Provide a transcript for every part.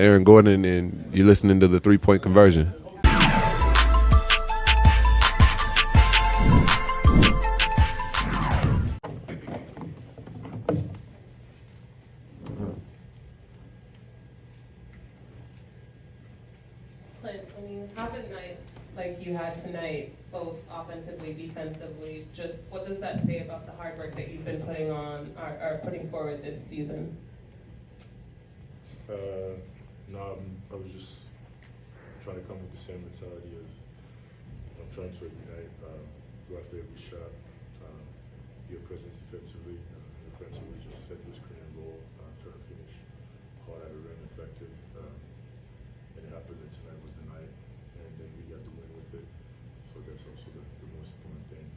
Aaron Gordon, and you're listening to the 3-Point Conversion. Clint, when you have a night like you had tonight, both offensively, defensively, just what does that say about the hard work that you've been putting on or putting forward this season? No, I was just trying to come with the same mentality as I'm trying to every night. Go after every shot, be a presence defensively, offensively, just set the screen and roll, try to finish hard at the rim, effective. And it happened that tonight was the night, and then we got to win with it. So that's also the most important thing.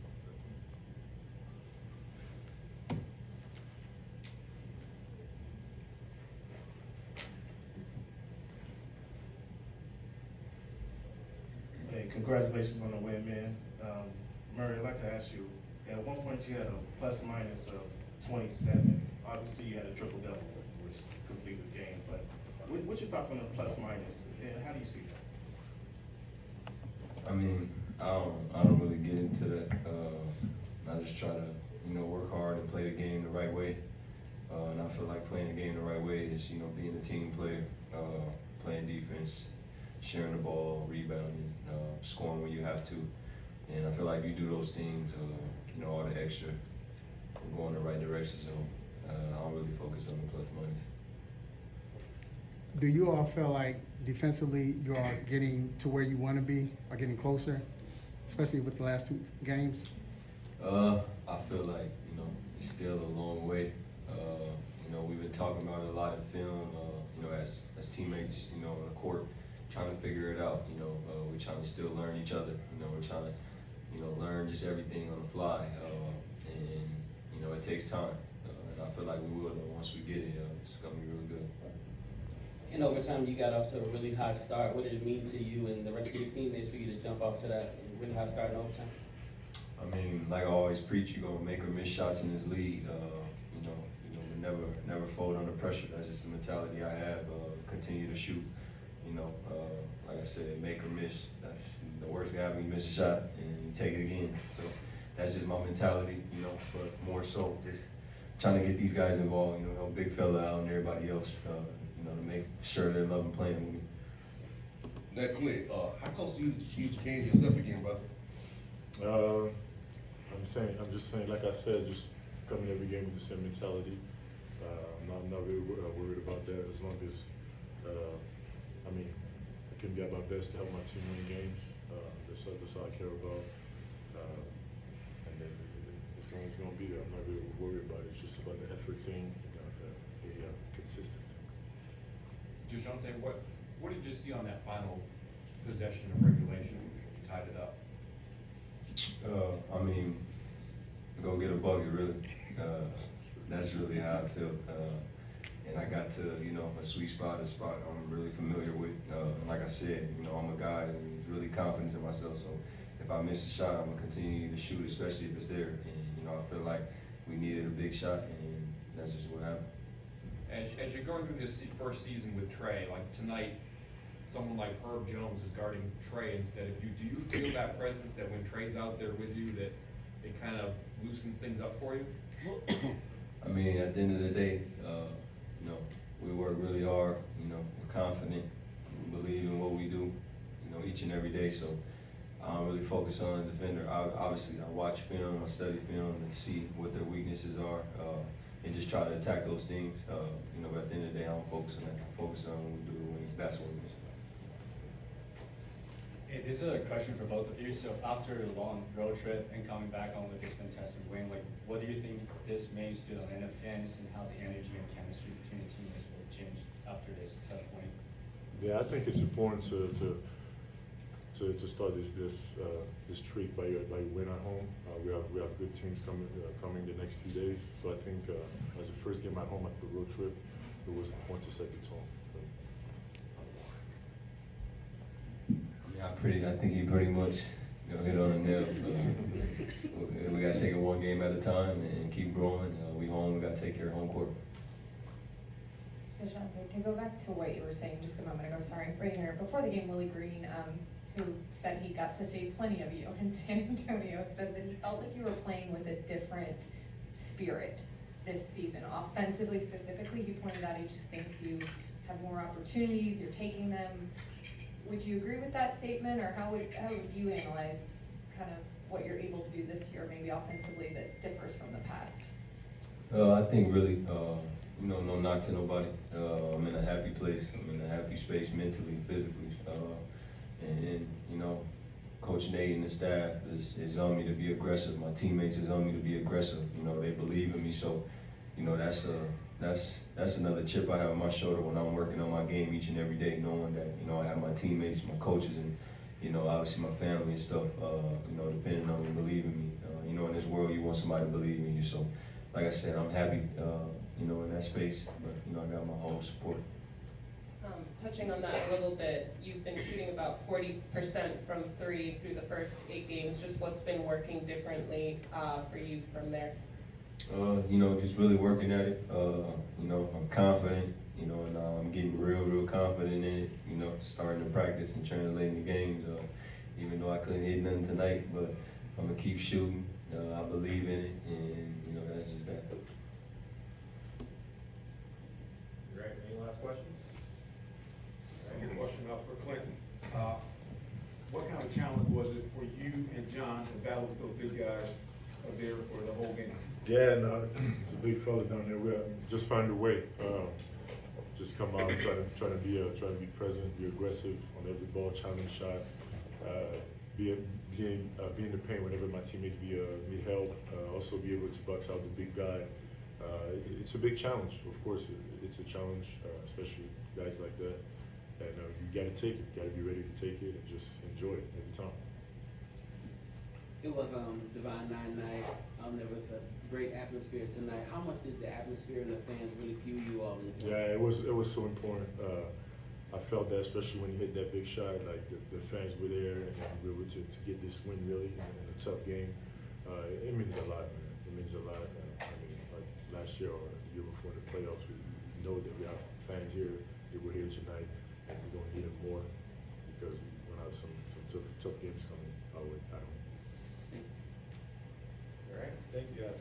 Hey, congratulations on the win, man. Murray, I'd like to ask you, at one point you had a plus minus of 27. Obviously you had a triple double, which completed the game, but what's your thoughts on the plus minus, and how do you see that? I mean, I don't really get into that. I just try to, work hard and play the game the right way. And I feel like playing the game the right way is, being a team player, playing defense, sharing the ball, rebounding, scoring when you have to. And I feel like you do those things, all the extra, go in the right direction. So I don't really focus on the plus minus. Do you all feel like defensively you are getting to where you want to be, or getting closer, especially with the last 2 games? I feel like, it's still a long way. We've been talking about it a lot in film, as teammates, on the court, trying to figure it out. We're trying to still learn each other. We're trying to, learn just everything on the fly. And, it takes time. And I feel like we will, once we get it, it's going to be really good. In overtime, you got off to a really hot start. What did it mean to you and the rest of your teammates for you to jump off to that really hot start in overtime? I mean, like I always preach, you're gonna make or miss shots in this league. Never fold under pressure. That's just the mentality I have. Continue to shoot. Like I said, make or miss. That's the worst thing happen. You miss a shot and you take it again. So that's just my mentality. But more so just trying to get these guys involved. Big fella out and everybody else. To make sure they're loving playing with me. Now, Clint, how close do you to game yourself again, brother? I'm just saying, like I said, just coming every game with the same mentality. I'm not really worried about that as long as, I can get my best to help my team win games. That's all I care about. And then it's going to be there. I'm not really worried about it. It's just about the effort thing and a consistent thing. Dejounte, what did you see on that final possession of regulation? You tied it up. Go get a bucket, really. That's really how I feel. And I got to, a sweet spot, a spot I'm really familiar with. Like I said, I'm a guy who's really confident in myself. So if I miss a shot, I'm gonna continue to shoot, especially if it's there. And I feel like we needed a big shot, and that's just what happened. As you're going through this first season with Trey, like tonight, someone like Herb Jones is guarding Trey instead of you. Do you feel that presence that when Trey's out there with you, that it kind of loosens things up for you? At the end of the day, we work really hard. We're confident. We believe in what we do, each and every day. So I don't really focus on the defender. Obviously, I watch film, I study film, and see what their weaknesses are, and just try to attack those things. But at the end of the day, I don't focus on that. I focus on what we do when it's basketball games. Hey, this is a question for both of you. So after a long road trip and coming back home with this fantastic win, what do you think this means to the Atlanta fans and how the energy and chemistry between the teammates will change after this tough win? Yeah, I think it's important to start this streak by win at home. We have good teams coming the next few days. So I think as the first game at home after the road trip, it was important to set the tone. I think he pretty much hit on the nail. We got to take it one game at a time and keep growing. We home, we got to take care of home court. Dejounte, to go back to what you were saying just a moment ago, sorry, right here, before the game, Willie Green, who said he got to see plenty of you in San Antonio, said that he felt like you were playing with a different spirit this season. Offensively, specifically, he pointed out he just thinks you have more opportunities, you're taking them. Would you agree with that statement, or how would you analyze kind of what you're able to do this year, maybe offensively, that differs from the past? I think really, no knock to nobody. I'm in a happy place. I'm in a happy space mentally, physically. And Coach Nate and the staff is on me to be aggressive. My teammates is on me to be aggressive. They believe in me. So, that's another chip I have on my shoulder when I'm working on my game each and every day, knowing that, I have my teammates, my coaches, and, obviously my family and stuff, depending on me, believing me. In this world, you want somebody to believe in you. So, like I said, I'm happy, in that space, but, I got my whole support. Touching on that a little bit, you've been shooting about 40% from three through the first 8 games. Just what's been working differently for you from there? Just really working at it. I'm confident, and I'm getting real confident in it, starting to practice and translating the games. Even though I couldn't hit nothing tonight, but I'm gonna keep shooting. I believe in it, and, that's just that. Right, any last questions? Any question up for Clinton? What kind of challenge was it for you and John to battle with those big guys there for the whole game? Yeah, no, it's a big fella down there. We just find a way. Just come out and try to be present, be aggressive on every ball, challenge shot. Be in the paint whenever my teammates need help. Also be able to box out the big guy. It's a big challenge, of course. It's a challenge, especially guys like that. And you got to take it. You got to be ready to take it and just enjoy it every time. It was Divine Nine night. There was a great atmosphere tonight. How much did the atmosphere and the fans really fuel you all in the game? Yeah, it was so important. I felt that, especially when you hit that big shot, like the fans were there and we were able to get this win really in a tough game. It means a lot, man. It means a lot. Like last year or the year before in the playoffs, we know that we have fans here. They were here tonight, and we're going to need them more because we're going to have some tough games coming our way. All right, thank you guys.